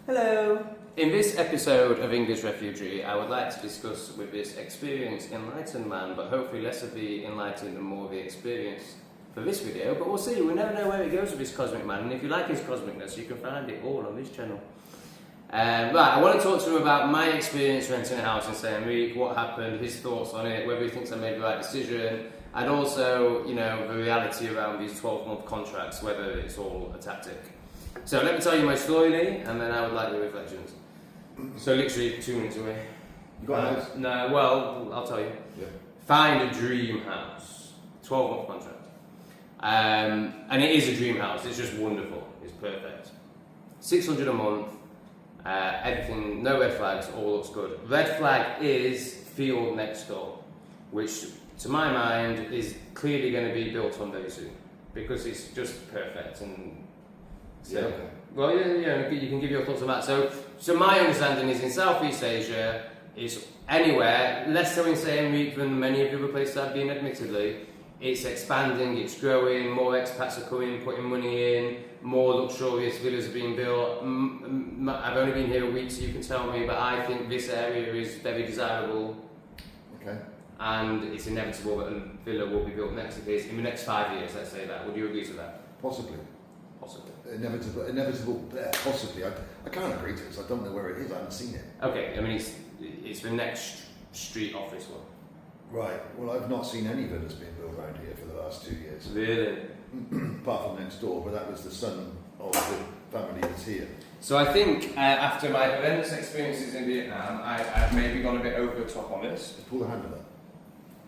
Hello! In this episode of English Refugee, I would like to discuss with this experienced, enlightened man, but hopefully less of the enlightened and more of the experience for this video. But we'll see, we never know where it goes with this cosmic man, and if you like his cosmicness, you can find it all on this channel. Right, I want to talk to him about my experience renting a house in St. Enrique, what happened, his thoughts on it, whether he thinks I made the right decision, and also, you know, the reality around these 12-month contracts, whether it's all a tactic. So let me tell you my story, Lee, and then I would like your reflections. So literally 2 minutes away. You got a house? No, well, I'll tell you. Yeah. Find a dream house. 12-month contract. And it is a dream house. It's just wonderful. It's perfect. 600 a month. Everything, no red flags, all looks good. Red flag is field next door, which to my mind is clearly going to be built on very soon because it's just perfect. And so, yeah, okay. Well, yeah, you can give your thoughts on that. So my understanding is in Southeast Asia, it's anywhere, less so in St. Enrique than many of the other places I've been, admittedly. It's expanding, it's growing, more expats are coming, putting money in, more luxurious villas are being built. I've only been here a week, so you can tell me, but I think this area is very desirable. Okay. And it's inevitable that a villa will be built next to this in the next 5 years, let's say that. Would you agree to that? Possibly. Possibly. Inevitable, possibly. I can't agree to this, I don't know where it is, I haven't seen it. Okay, I mean, it's the next street office one. Right, well I've not seen any villas being built around here for the last 2 years. Really? Apart from next door, but that was the son of the family that's here. So I think after my horrendous experiences in Vietnam, I've maybe gone a bit over the top on this. Just pull the handle up.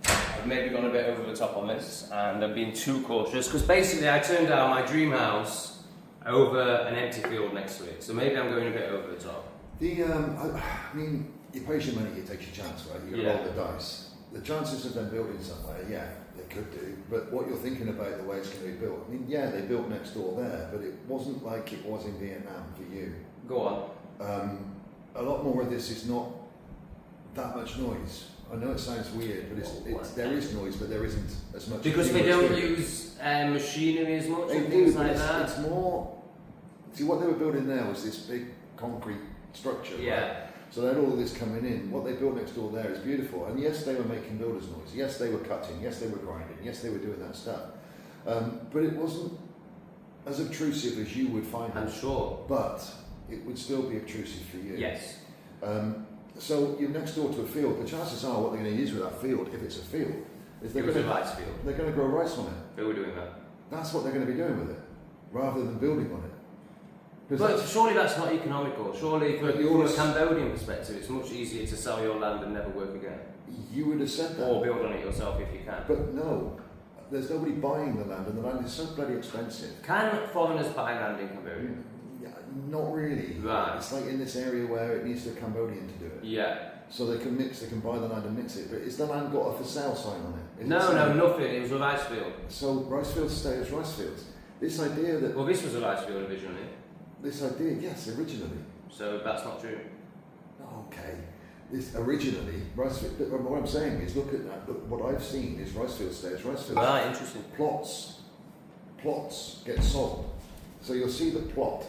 I've maybe gone a bit over the top on this, and I've been too cautious, because basically I turned down my dream house over an empty field next to it, so maybe I'm going a bit over the top. I mean, you pay your money, you take your chance, right? You roll the dice. The chances of them building somewhere, yeah, they could do, but what you're thinking about the way it's going to be built, I mean, yeah, they built next door there, but it wasn't like it was in Vietnam for you. Go on. A lot more of this is not that much noise. I know it sounds weird, but there is noise, but there isn't as much. Because they don't use machinery as much and things like that? It's more... See, what they were building there was this big concrete structure, right? So they had all of this coming in. What they built next door there is beautiful. And yes, they were making builder's noise. Yes, they were cutting. Yes, they were grinding. Yes, they were doing that stuff. But it wasn't as obtrusive as you would find it. I'm sure. But it would still be obtrusive for you. Yes. So you're next door to a field. The chances are what they're going to use with that field, if it's a field, is they're going to rice field. They're going to grow rice on it. They were doing that. That's what they're going to be doing with it, rather than building on it. But surely that's not economical. Surely, from a Cambodian perspective, it's much easier to sell your land and never work again. You would have said that. Or build on it yourself if you can. But no, there's nobody buying the land, and the land is so bloody expensive. Can foreigners buy land in Cambodia? Yeah, not really. Right. It's like in this area where it needs a Cambodian to do it. Yeah. So they can buy the land and mix it. But is the land got a for sale sign on it? No, nothing. It was a rice field. So rice fields stay as rice fields. This idea that... Well, this was a rice field originally. This idea, yes, originally. So that's not true. Okay. This originally, rice field, but what I'm saying is, look at that. Look, what I've seen is rice fields stay as rice fields. Right, interesting. Plots get sold. So you'll see the plot,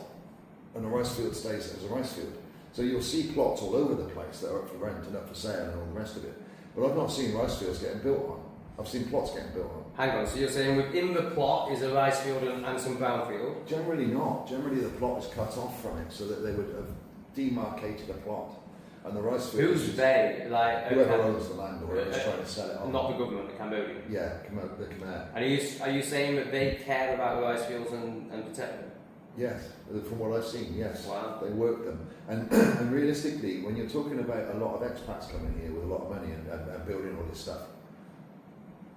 and the rice field stays as a rice field. So you'll see plots all over the place that are up for rent and up for sale and all the rest of it. But I've not seen rice fields getting built on. I've seen plots getting built on. Hang on, so you're saying within the plot is a rice field and some brownfield? Generally not. Generally the plot is cut off from it so that they would have demarcated a plot. And the rice field... Who's they? Like whoever owns the land or whoever's trying to sell it on. Not the government, the Cambodian? Yeah, the Khmer. And are you saying that they care about the rice fields and protect them? Yes, from what I've seen, yes. Wow. They work them. And realistically, when you're talking about a lot of expats coming here with a lot of money and building all this stuff,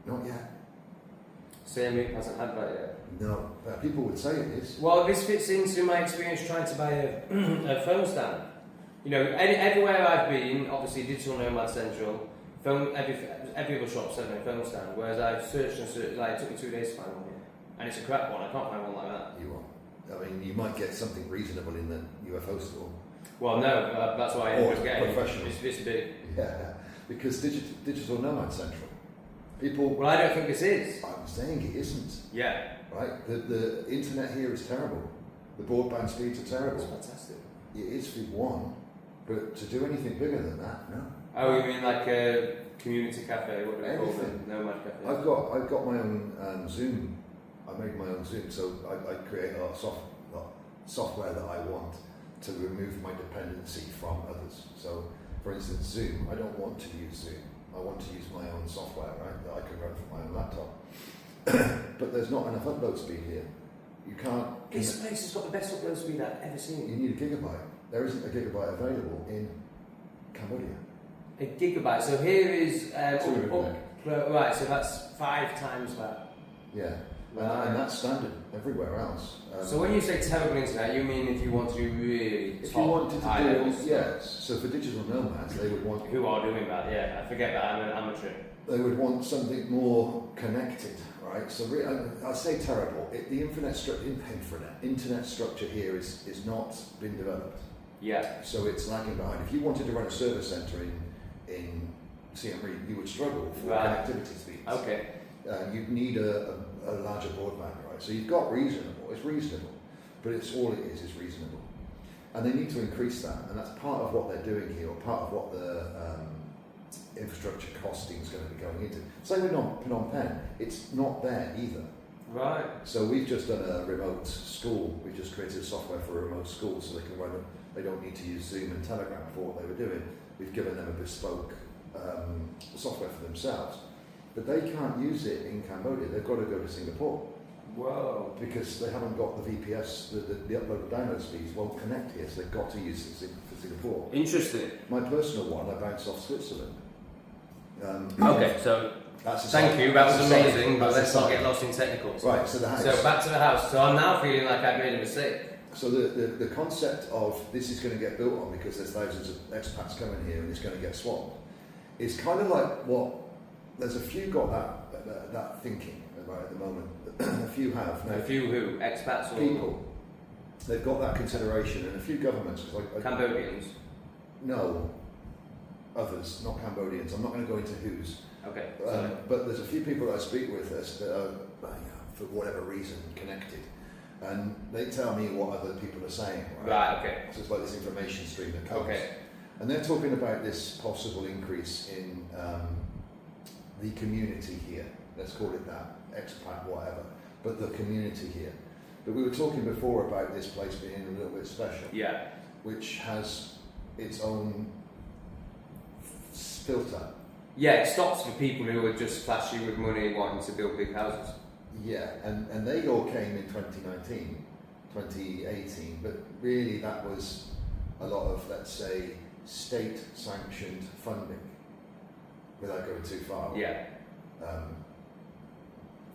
not yet. St. Enrique hasn't had that yet? No, people would say it is. Well, this fits into my experience trying to buy a phone stand. You know, everywhere I've been, obviously Digital Nomad Central, every other shop selling a phone stand, whereas I've searched and searched, like it took me 2 days to find one here. And it's a crap one, I can't find one like that. You won't. I mean, you might get something reasonable in the UFO store. Well, no, that's why I ended up getting professional. It's this big. Yeah, because Digital Nomad Central. People. Well, I don't think this is. I'm saying it isn't. Yeah. Right? The internet here is terrible. The broadband speeds are terrible. That's fantastic. it is for one, but to do anything bigger than that, no. Oh, you mean like a community cafe? What do they call them? Nomad cafe. I've got my own Zoom. I made my own Zoom, so I create a lot of software that I want to remove my dependency from others. So, for instance, Zoom. I don't want to use Zoom. I want to use my own software, right? That I can run from my own laptop. But there's not enough upload speed here. You can't. This place has got the best upload speed I've ever seen. You need a gigabyte. There isn't a gigabyte available in Cambodia. A gigabyte. So here is meg. right. So that's 5 times that. Yeah, Right. and that's standard everywhere else. So when you say terrible internet, you mean if you want to do really If top, you wanted to high do, levels yes. So for digital nomads, they would want who are doing that? Yeah, I forget that I'm an amateur. they would want something more connected, right? So I'd say terrible. The internet structure here is not been developed. Yeah. So it's lagging behind. If you wanted to run a service centre in Siem Reap, you would struggle for connectivity speeds. Okay. You'd need a larger broadband, right? So you've got reasonable. It's reasonable, but it's all it is reasonable. And they need to increase that, and that's part of what they're doing here, or part of what the infrastructure costing is going to be going into. Same with Phnom Penh. It's not there either. Right. So we've just done a remote school. We've just created software for a remote school, so they can run it. They don't need to use Zoom and Telegram for what they were doing. We've given them a bespoke software for themselves. But they can't use it in Cambodia. They've got to go to Singapore. Whoa. Because they haven't got the VPS, the upload and download speeds won't connect here, so they've got to use it for Singapore. Interesting. My personal one, I bounced off Switzerland. Okay, so thank you, that was amazing, but let's not get lost in technicals. Right, so the house. So back to the house. So I'm now feeling like I've made a mistake. So the concept of this is going to get built on because there's thousands of expats coming here and it's going to get swapped is kind of like what there's a few got that thinking right at the moment. A few have. Now, A few who? Expats or people. They've got that consideration, and a few governments. Cambodians? No, others, not Cambodians. I'm not going to go into who's. Okay. But there's a few people that I speak with that are, for whatever reason, connected. And they tell me what other people are saying. Right, okay. So it's like this information stream that comes. Okay. And they're talking about this possible increase in the community here. Let's call it that, expat, whatever. But the community here. But we were talking before about this place being a little bit special. Yeah. Which has its own filter. Yeah, it stops for people who are just flashy with money wanting to build big houses. Yeah, and they all came in 2019, 2018, but really that was a lot of, let's say, state-sanctioned funding, without going too far. Yeah.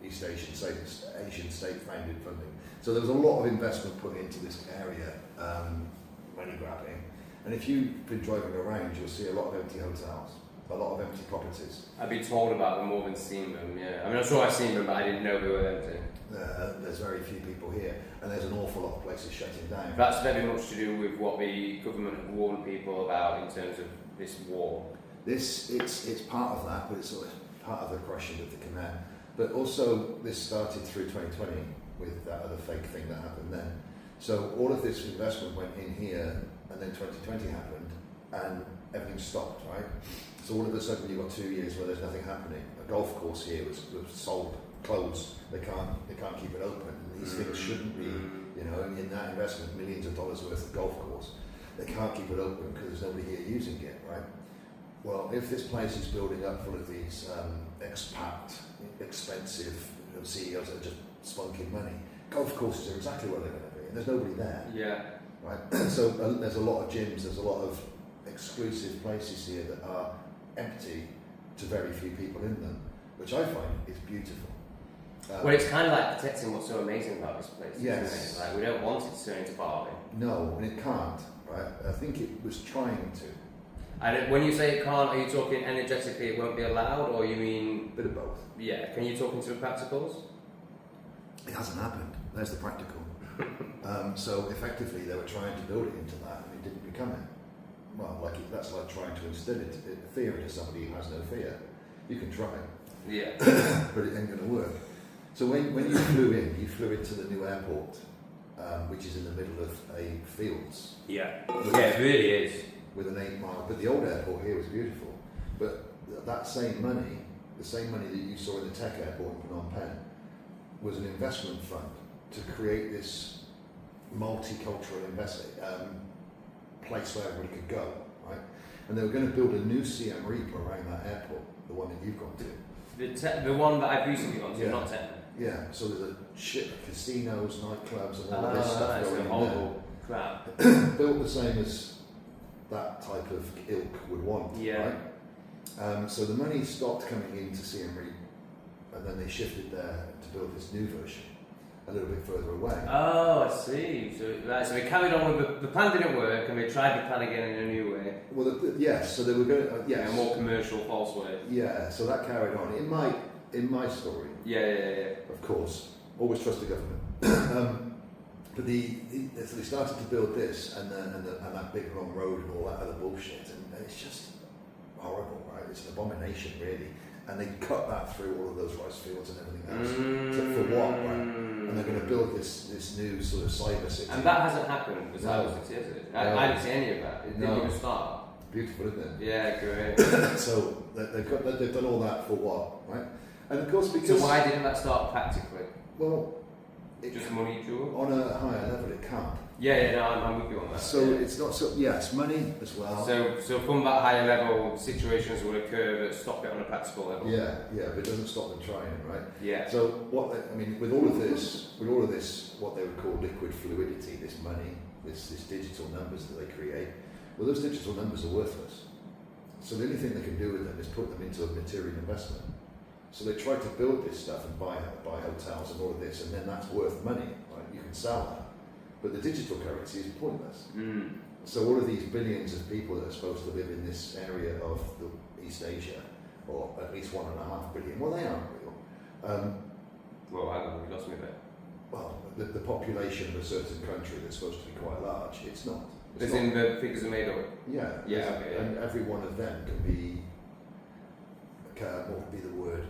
East Asian state-founded funding. So there was a lot of investment put into this area, money grabbing. And if you've been driving around, you'll see a lot of empty hotels, a lot of empty properties. I've been told about them more than seen them, yeah. I mean, I'm sure I've seen them, but I didn't know they were empty. There's very few people here, and there's an awful lot of places shutting down. That's very much to do with what the government have warned people about in terms of this war. It's part of that, but it's sort of part of the crushing of the Khmer. But also, this started through 2020 with that other fake thing that happened then. So all of this investment went in here, and then 2020 happened, and everything stopped, right? So all of a sudden you've got 2 years where there's nothing happening. A golf course here was sold, closed. They can't keep it open. These things shouldn't be, in that investment, millions of dollars worth of golf course. They can't keep it open because there's nobody here using it, right? Well, if this place is building up full of these expat, expensive CEOs that are just spunking money, golf courses are exactly where they're going to be, and there's nobody there. Yeah. Right. So there's a lot of gyms, there's a lot of exclusive places here that are empty to very few people in them, which I find is beautiful. Well, it's kind of like protecting what's so amazing about this place. Yes. Isn't it? Like, we don't want it to turn into Barbie. No, and it can't. Right. I think it was trying to. And when you say it can't, are you talking energetically it won't be allowed, or you mean... Bit of both. Yeah, can you talk into the practicals? It hasn't happened. There's the practical. So effectively they were trying to build it into that and it didn't become it. Well, that's like trying to instill fear into somebody who has no fear. You can try, Yeah. but it ain't going to work. So when you flew into the new airport, which is in the middle of a fields. Yeah, it really is. With an 8 mile, but the old airport here was beautiful. But that same money, the same money that you saw in the tech airport in Phnom Penh, was an investment fund to create this multicultural place where everybody could go, right? And they were going to build a new Siem Reap around that airport, the one that you've gone to. The one that I've recently gone to, Yeah. not Tech. Yeah, so there's a shit of casinos, nightclubs, and all of this stuff it's going a in there. horrible crap. Built the same as that type of ilk would want, Yeah. right? So the money stopped coming into Siem Reap, and then they shifted there to build this new version a little bit further away. Oh, I see. So they carried on with the plan didn't work, and they tried the plan again in a new way. Well, yes, so they were going to, yes. In a more commercial, false way. Yeah, so that carried on. In my story, Yeah. of course, always trust the government. But so they started to build this, and that big long road and all that other bullshit, and it's just horrible, right? It's an abomination, really. And they cut that through all of those rice fields and everything else. For what, right? And they're going to build this new sort of cyber city. And that hasn't happened with No. Cyber City, has it? No. I didn't see any of that. It didn't No. even start. Beautiful, isn't it? Yeah, great. So they've done all that for what, right? And of course, So because why didn't that start practically? well, Just money, Joe? on a higher level, it can't. Yeah, no, I'm with you on that. So yeah. it's not so. Yeah, it's money as well. So from that higher level, situations will occur that stop it on a practical level. Yeah, but it doesn't stop them trying, right? Yeah. So with all of this, what they would call liquid fluidity, this money, this digital numbers that they create, well, those digital numbers are worthless. So the only thing they can do with them is put them into a material investment. So they try to build this stuff and buy hotels and all of this, and then that's worth money, right? You can sell that. But the digital currency is pointless. So all of these billions of people that are supposed to live in this area of the East Asia, or at least 1.5 billion, well, they aren't real. Well, I don't know, you lost me there. Well, the population of a certain country that's supposed to be quite large, it's not. As in the figures are made up? Yeah. Yeah, okay, yeah. And every one of them can be, what would be the word?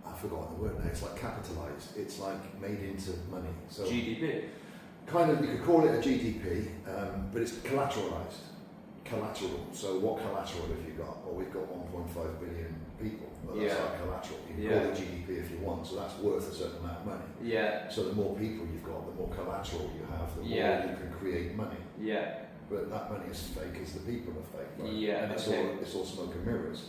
I've forgotten the word now. It's like capitalised. It's like made into money. So GDP? kind of, you could call it a GDP, but it's collateralised. Collateral. So what collateral have you got? Well, we've got 1.5 billion people. Well, that's our collateral. You can call it GDP if you want. So that's worth a certain amount of money. Yeah. So the more people you've got, the more collateral you have, the more you can create money. Yeah. But that money is fake as the people are fake. Right? Yeah, And it's all smoke and mirrors.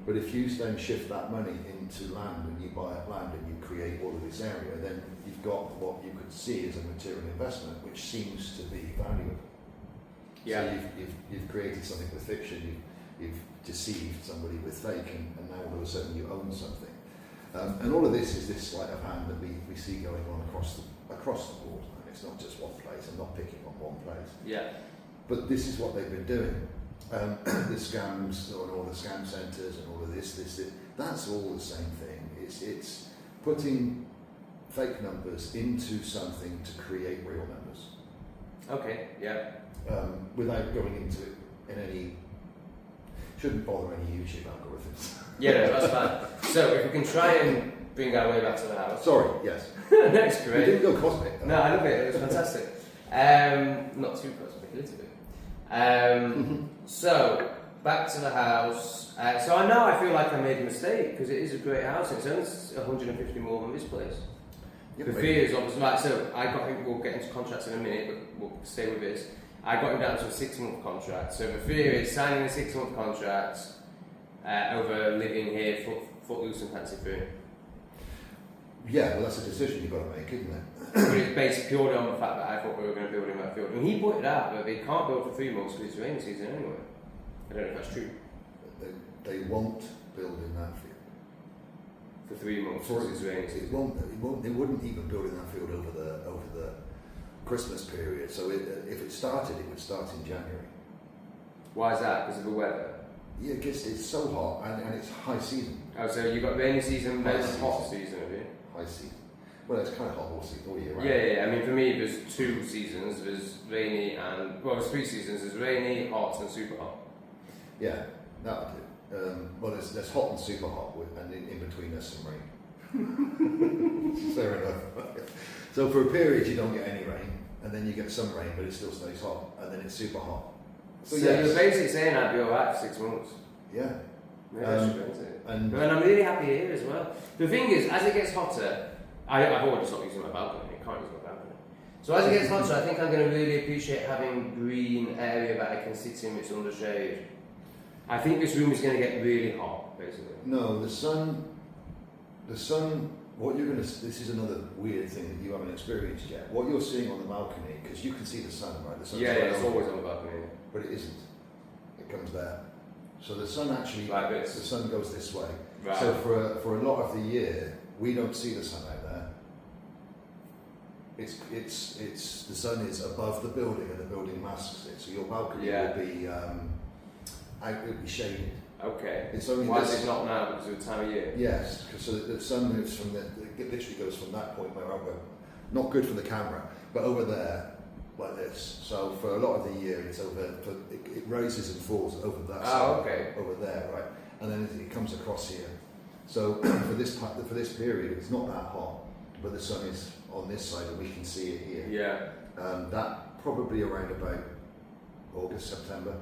But if you then shift that money into land and you buy up land and you create all of this area, then you've got what you could see as a material investment, which seems to be valuable. Yeah. So you've created something with fiction, you've deceived somebody with fake, and now all of a sudden you own something. And all of this is this sleight of hand that we see going on across the board. And it's not just one place. I'm not picking on one place. Yeah. But this is what they've been doing. The scams and all the scam centres and all of this, that's all the same thing. It's putting fake numbers into something to create real numbers. Okay, yeah. Without going into it in any, shouldn't bother any YouTube algorithms. Yeah, no, that's fine. So if we can try and bring our way back to the house. Sorry, yes. Next, We great. didn't go cosmic. No, I love it. It was fantastic. Not too cosmic, a little bit. So back to the house. So I feel like I made a mistake because it is a great house. It's only 150 more than this place. Yep, The fear is obviously like, so I got him, we'll get into contracts in a minute, but we'll stay with this. I got him down to a 6-month contract. So the fear is signing a 6-month contract over living here footloose and fancy free. Yeah, well, that's a decision you've got to make, isn't it? But it's based purely on the fact that I thought we were going to build in that field. And he pointed out that they can't build for 3 months because it's rainy season anyway. I don't know if that's true. They won't build in that field. For 3 months because it's rainy season. They wouldn't even build in that field over the Christmas period. So if it started, it would start in January. Why is that? Because of the weather? Yeah, it's so hot and it's high season. Oh, so you've got rainy season, then High hot season. season, have you? High season. Well, it's kind of hot all year round. Yeah. I mean, for me, there's 2 seasons. There's rainy and, well, there's 3 seasons. There's rainy, hot, and super hot. Yeah, that would do. Well, there's hot and super hot, and in between there's some rain. Fair enough. So for a period you don't get any rain, and then you get some rain, but it still stays hot, and then it's super hot. So you're basically saying I'd be alright for 6 months. Yeah. Maybe I should go into it. And I'm really happy here as well. The thing is, as it gets hotter, I've already stopped using my balcony. I can't use my balcony. So as it gets hotter, I think I'm going to really appreciate having green area that I can sit in with under shade. I think this room is going to get really hot, basically. No, the sun, what you're going to, this is another weird thing that you haven't experienced yet. What you're seeing on the balcony, because you can see the sun, right? The sun's it's always on the balcony. But it isn't. It comes there. So the sun actually, like this. The sun goes this way. Right. So for a lot of the year, we don't see the sun out there. It's the sun is above the building and the building masks it. So your balcony will be it will be shaded. Okay. It's only why is it not now because of the time of year? Yes, because so the sun moves from it literally goes from that point where we're not good for the camera, but over there like this. So for a lot of the year, it's over. It rises and falls over that side, over there, right? And then it comes across here. So for this period, it's not that hot, but the sun is on this side, and we can see it here. Yeah. That probably around about August, September,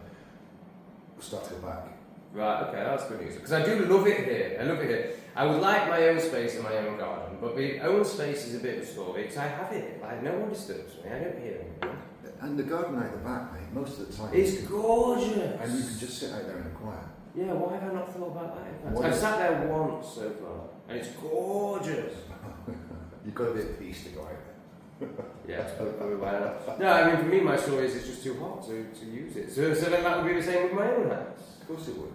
will start to go back. Right. Okay, that's good news. Because I do love it here. I love it here. I would like my own space in my own garden, but the own space is a bit of a story because I have it. Like no one disturbs me. I don't hear anything. And the garden out the back, mate, most of the time it's gorgeous. And you can just sit out there in the quiet. Yeah, why have I not thought about that? I've sat there once so far, and it's gorgeous. You've got a bit of peace to go out there. Yeah, probably why not. No, I mean for me, my story is it's just too hot to use it. So then that would be the same with my own house. Of course it would.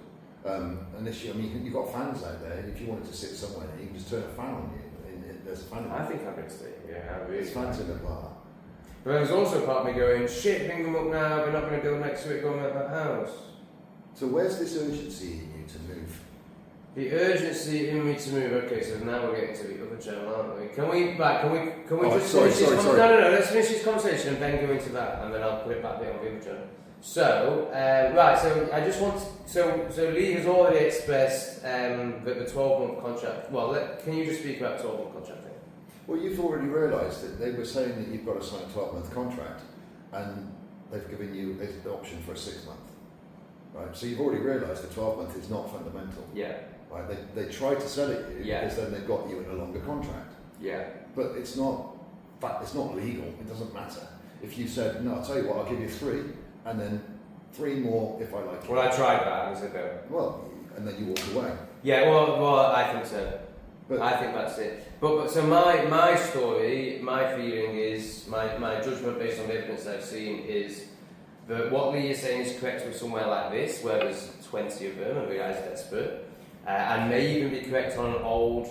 Unless you've got fans out there. If you wanted to sit somewhere, you can just turn a fan on you. There's a fan. I think I'm going to stay. Yeah, I really. There's fans in the bar. But there's also part of me going, shit, bring them up now. We're not going to build next to it. Go and make that house. So where's this urgency in you to move? The urgency in me to move. Okay, so now we're getting to the other channel, aren't we? Can we just finish this conversation? No. Let's finish this conversation and then go into that, and then I'll put it back there on the other channel. So, right, so I just want so Lee has already expressed that the 12-month contract, can you just speak about the 12-month contract thing? Well, you've already realised that they were saying that you've got to sign a 12-month contract, and they've given you the option for a 6-month, right? So you've already realised the 12-month is not fundamental. Yeah. Right, they tried to sell it to you because then they've got you in a longer contract. Yeah. But it's not legal, it doesn't matter. If you said, no, I'll tell you what, I'll give you 3, and then 3 more if I like it. Well, I tried that, and I said no. Well, and then you walked away. Yeah, well, I think so. But I think that's it. But so my story, my feeling is, my judgment based on the evidence I've seen is that what Lee is saying is correct with somewhere like this, where there's 20 of them and the guy's desperate, and may even be correct on an old,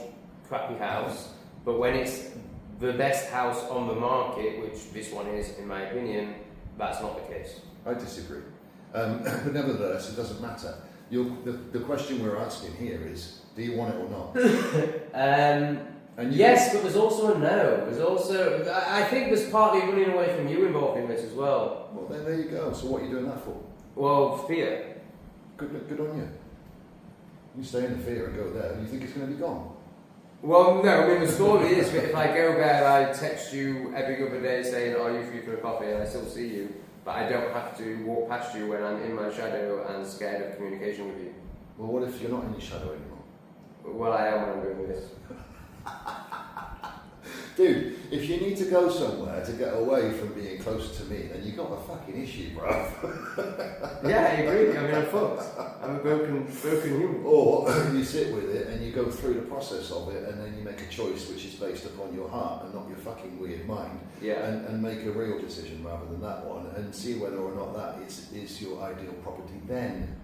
crappy house, but when it's the best house on the market, which this one is, in my opinion, that's not the case. I disagree. But nevertheless, it doesn't matter. The question we're asking here is, do you want it or not? Yes, but there's also a no. There's also, I think there's partly running away from you involved in this as well. Well, then there you go. So what are you doing that for? Well, fear. Good on you. You stay in the fear and go there, and you think it's going to be gone. Well, no, I mean, the story is that if I go there, I text you every other day saying, are you free for a coffee? And I still see you, but I don't have to walk past you when I'm in my shadow and scared of communication with you. Well, what if you're not in your shadow anymore? Well, I am when I'm doing this. Dude, if you need to go somewhere to get away from being close to me, then you've got a fucking issue, bro. Yeah, I agree. I mean, I'm fucked. I'm a broken human. Or you sit with it and you go through the process of it, and then you make a choice which is based upon your heart and not your fucking weird mind. Yeah. And make a real decision rather than that one, and see whether or not that is your ideal property then.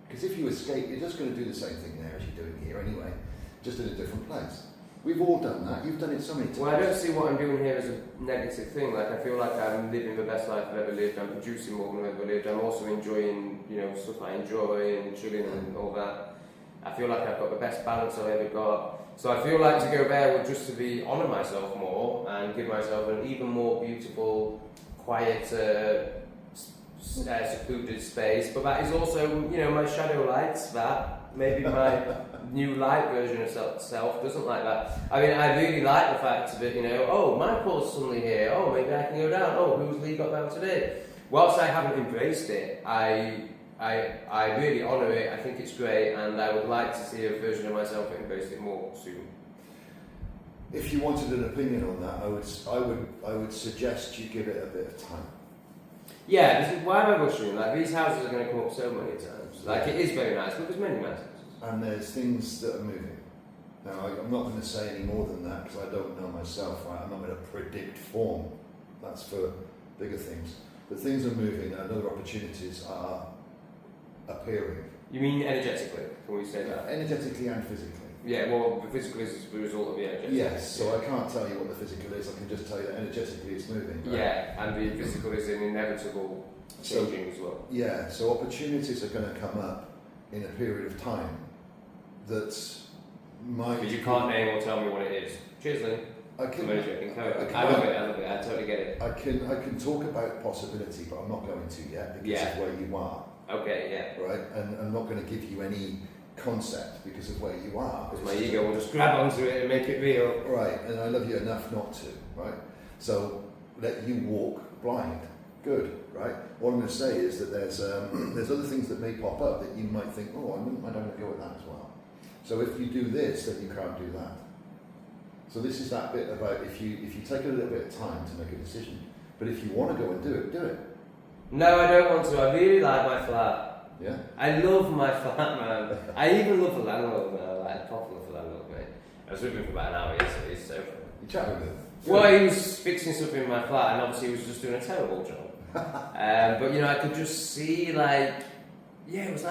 Because if you escape, you're just going to do the same thing there as you're doing here anyway, just in a different place. We've all done that. You've done it so many times. Well, I don't see what I'm doing here as a negative thing. Like, I feel like I'm living the best life I've ever lived. I'm producing more than I've ever lived. I'm also enjoying, stuff I enjoy and chilling and all that. I feel like I've got the best balance I've ever got. So I feel like to go there would just to be honour myself more and give myself an even more beautiful, quiet, secluded space. But that is also, my shadow lights that. Maybe my new light version of self doesn't like that. I mean, I really like the fact that, you know, oh, Michael's suddenly here, oh, maybe I can go down, oh, who's Lee got down today? Whilst I haven't embraced it, I really honour it, I think it's great, and I would like to see a version of myself that embraced it more soon. If you wanted an opinion on that, I would suggest you give it a bit of time. Yeah, why am I rushing? Like, these houses are going to come up so many times. Like, it is very nice, but there's many nice houses. And there's things that are moving. Now, I'm not going to say any more than that because I don't know myself. Right? I'm not going to predict form. That's for bigger things. But things are moving and other opportunities are appearing. You mean energetically? Can we say that? Energetically and physically. Yeah, well, the physical is the result of the energetic. Yes, so I can't tell you what the physical is. I can just tell you that energetically it's moving. Right? Yeah, and the physical is an inevitable changing as well. Yeah, so opportunities are going to come up in a period of time that might... But you can't name or tell me what it is. Cheers, Lynn. I love it, I totally get it. I can talk about possibility, but I'm not going to yet because of where you are. Okay, yeah. Right, and I'm not going to give you any concept because of where you are. Because my ego will just grab onto it and make it real. Right, and I love you enough not to, right? So let you walk blind. Good, right? What I'm going to say is that there's other things that may pop up that you might think, oh, I don't want to go with that as well. So if you do this, then you can't do that. So this is that bit about if you take a little bit of time to make a decision, but if you want to go and do it, do it. No, I don't want to. I really like my flat. Yeah? I love my flat, man. I even love the landlord now. Like, I proper love the landlord, mate. I was with him for about an hour yesterday, he's so funny. You chatted with him? Well, he was fixing something in my flat, and obviously he was just doing a terrible job. But you know, I could just see, like, yeah, it was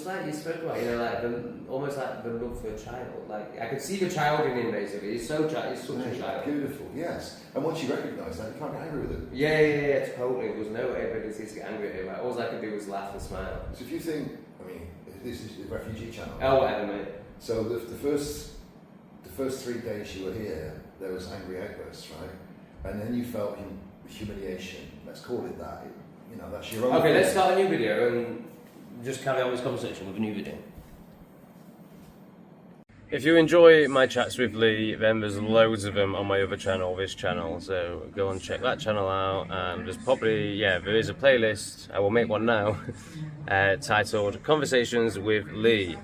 like you spoke about, you know, like almost like the love for a child. Like I could see the child in him basically. He's such a child. Beautiful, yes. And once you recognise that, you can't get angry with him. Yeah, totally. There was no ability to get angry at him. Like, all I could do was laugh and smile. So if you think, I mean, this is the refugee channel. Oh, whatever, mate. So the first 3 days you were here, there was angry outbursts, right? And then you felt humiliation. Let's call it that. You know, that's your own. Okay, let's start a new video and just carry on this conversation with a new video. If you enjoy my chats with Lee, then there's loads of them on my other channel, this channel, so go and check that channel out. And there's probably, there is a playlist, I will make one now, titled Conversations with Lee.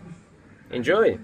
Enjoy!